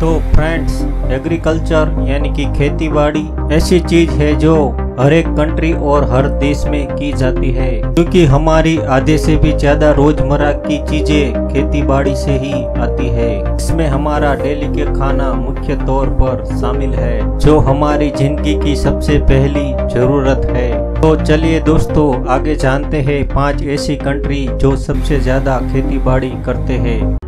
तो friends, agriculture यानी कि खेती बाड़ी ऐसी चीज है जो हर एक कंट्री और हर देश में की जाती है, क्योंकि हमारी आधे से भी ज्यादा रोजमर्रा की चीजें खेती बाड़ी से ही आती है। इसमें हमारा डेली के खाना मुख्य तौर पर शामिल है, जो हमारी जिंदगी की सबसे पहली जरूरत है। तो चलिए दोस्तों, आगे जानते हैं 5 ऐसी कंट्री जो सबसे ज्यादा खेती बाड़ी करते हैं।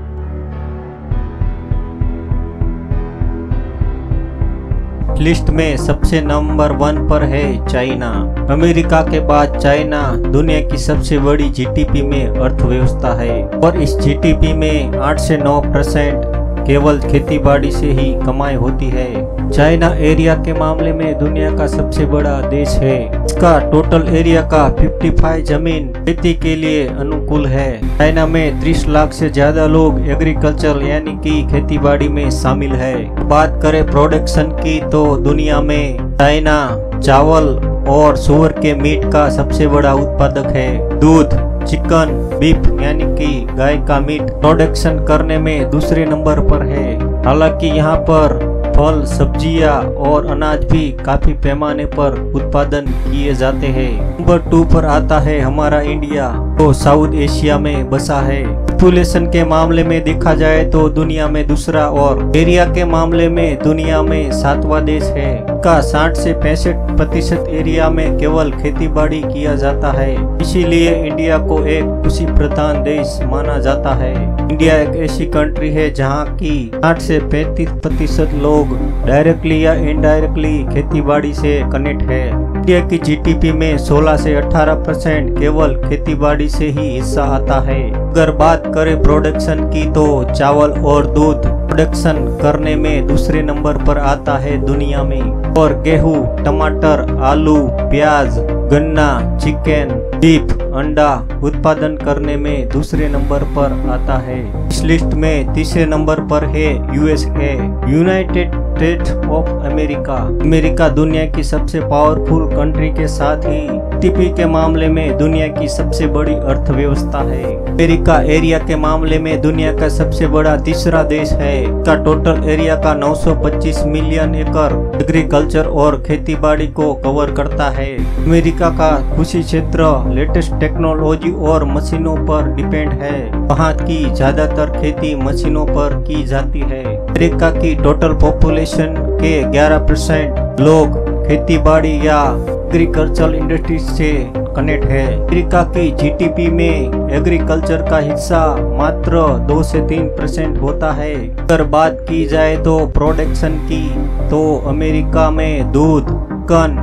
लिस्ट में सबसे नंबर 1 पर है चाइना। अमेरिका के बाद चाइना दुनिया की सबसे बड़ी जीडीपी में अर्थव्यवस्था है और इस जीडीपी में 8 से 9% केवल खेती बाड़ी से ही कमाई होती है। चाइना एरिया के मामले में दुनिया का सबसे बड़ा देश है। इसका टोटल एरिया का 55 जमीन खेती के लिए अनुकूल है। चाइना में 30 लाख से ज्यादा लोग एग्रीकल्चर यानी कि खेती बाड़ी में शामिल है। बात करें प्रोडक्शन की तो दुनिया में चाइना चावल और सूअर के मीट का सबसे बड़ा उत्पादक है। दूध, चिकन, बीफ यानी कि गाय का मीट प्रोडक्शन करने में दूसरे नंबर पर है। हालांकि यहाँ पर फल, सब्जियां और अनाज भी काफी पैमाने पर उत्पादन किए जाते हैं। नंबर 2 पर आता है हमारा इंडिया, तो साउथ एशिया में बसा है। पॉपुलेशन के मामले में देखा जाए तो दुनिया में दूसरा और एरिया के मामले में दुनिया में 7वां देश है। का 60 से 65% एरिया में केवल खेती बाड़ी किया जाता है। इसीलिए इंडिया को एक कृषि प्रधान देश माना जाता है। इंडिया एक ऐसी कंट्री है जहां की 60 से 35% लोग डायरेक्टली या इनडायरेक्टली खेती बाड़ी से कनेक्ट है। इंडिया की जीडीपी में 16 से 18% केवल खेती बाड़ी से ही हिस्सा आता है। अगर बात करें प्रोडक्शन की तो चावल और दूध प्रोडक्शन करने में दूसरे नंबर पर आता है दुनिया में, और गेहूं, टमाटर, आलू, प्याज, गन्ना, चिकन, बीफ, अंडा उत्पादन करने में दूसरे नंबर पर आता है। इस लिस्ट में तीसरे नंबर पर है USA, United states of America. America दुनिया की सबसे पावरफुल कंट्री के साथ ही जीडीपी के मामले में दुनिया की सबसे बड़ी अर्थव्यवस्था है। अमेरिका एरिया के मामले में दुनिया का सबसे बड़ा तीसरा देश है। इसका टोटल एरिया का 925 मिलियन एकड़ एग्रीकल्चर और खेती बाड़ी को कवर करता है। अमेरिका का कृषि क्षेत्र लेटेस्ट टेक्नोलॉजी और मशीनों पर डिपेंड है। वहाँ की ज्यादातर खेती मशीनों पर की जाती है। अमेरिका की टोटल पॉपुलेशन के 11% लोग खेती बाड़ी या एग्रीकल्चर इंडस्ट्री से कनेक्ट है। अमेरिका की जीडीपी में एग्रीकल्चर का हिस्सा मात्र 2 से 3% होता है। अगर बात की जाए तो प्रोडक्शन की, तो अमेरिका में दूध, चिकन,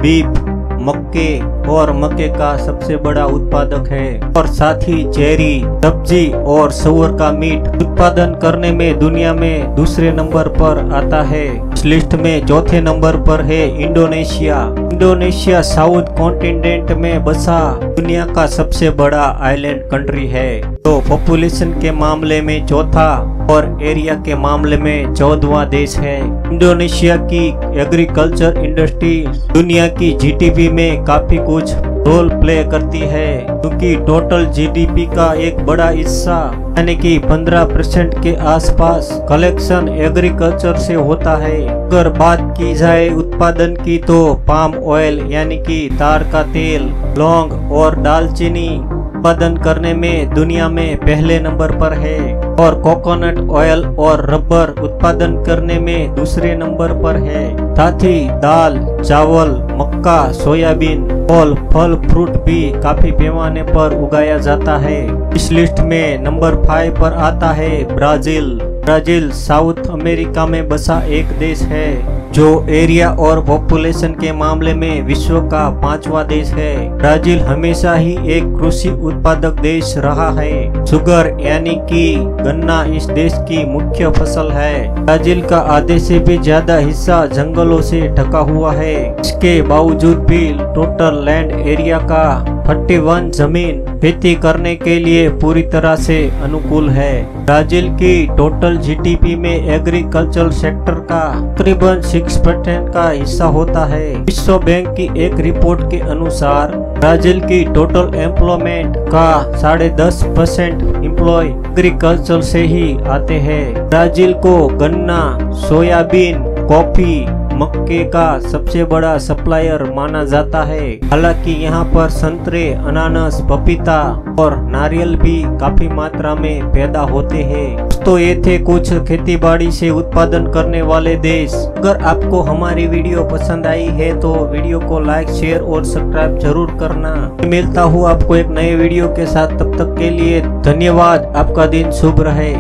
बीफ, मक्के और मक्के का सबसे बड़ा उत्पादक है, और साथ ही चेरी, सब्जी और सूअर का मीट उत्पादन करने में दुनिया में दूसरे नंबर पर आता है। इस लिस्ट में चौथे नंबर पर है इंडोनेशिया। इंडोनेशिया साउथ कॉन्टिनेंट में बसा दुनिया का सबसे बड़ा आइलैंड कंट्री है, तो पॉपुलेशन के मामले में चौथा और एरिया के मामले में 14वां देश है। इंडोनेशिया की एग्रीकल्चर इंडस्ट्री दुनिया की जीडीपी में काफी कुछ रोल प्ले करती है, क्योंकि टोटल जीडीपी का एक बड़ा हिस्सा यानी कि 15% के आसपास कलेक्शन एग्रीकल्चर से होता है। अगर बात की जाए उत्पादन की तो पाम ऑयल यानी कि तार का तेल, लौंग और दालचीनी उत्पादन करने में दुनिया में पहले नंबर पर है, और कोकोनट ऑयल और रबर उत्पादन करने में दूसरे नंबर पर है। साथ ही दाल, चावल, मक्का, सोयाबीन और फल फ्रूट भी काफी पैमाने पर उगाया जाता है। इस लिस्ट में नंबर 5 पर आता है ब्राजील। ब्राजील साउथ अमेरिका में बसा एक देश है, जो एरिया और पॉपुलेशन के मामले में विश्व का 5वां देश है। ब्राजील हमेशा ही एक कृषि उत्पादक देश रहा है। शुगर यानी कि गन्ना इस देश की मुख्य फसल है। ब्राजील का आधे से भी ज्यादा हिस्सा जंगलों से ढका हुआ है। इसके बावजूद भी टोटल लैंड एरिया का 51 जमीन खेती करने के लिए पूरी तरह से अनुकूल है। ब्राजील की टोटल जीडीपी में एग्रीकल्चर सेक्टर का तकरीबन 6% का हिस्सा होता है। विश्व बैंक की एक रिपोर्ट के अनुसार ब्राजील की टोटल एम्प्लॉयमेंट का 10.5% एम्प्लॉय एग्रीकल्चर से ही आते हैं। ब्राजील को गन्ना, सोयाबीन, कॉफी, मक्के का सबसे बड़ा सप्लायर माना जाता है। हालांकि यहाँ पर संतरे, अनानास, पपीता और नारियल भी काफी मात्रा में पैदा होते हैं। तो ये थे कुछ खेतीबाड़ी से उत्पादन करने वाले देश। अगर आपको हमारी वीडियो पसंद आई है तो वीडियो को लाइक, शेयर और सब्सक्राइब जरूर करना। मिलता हूँ आपको एक नए वीडियो के साथ, तब तक के लिए धन्यवाद। आपका दिन शुभ रहे।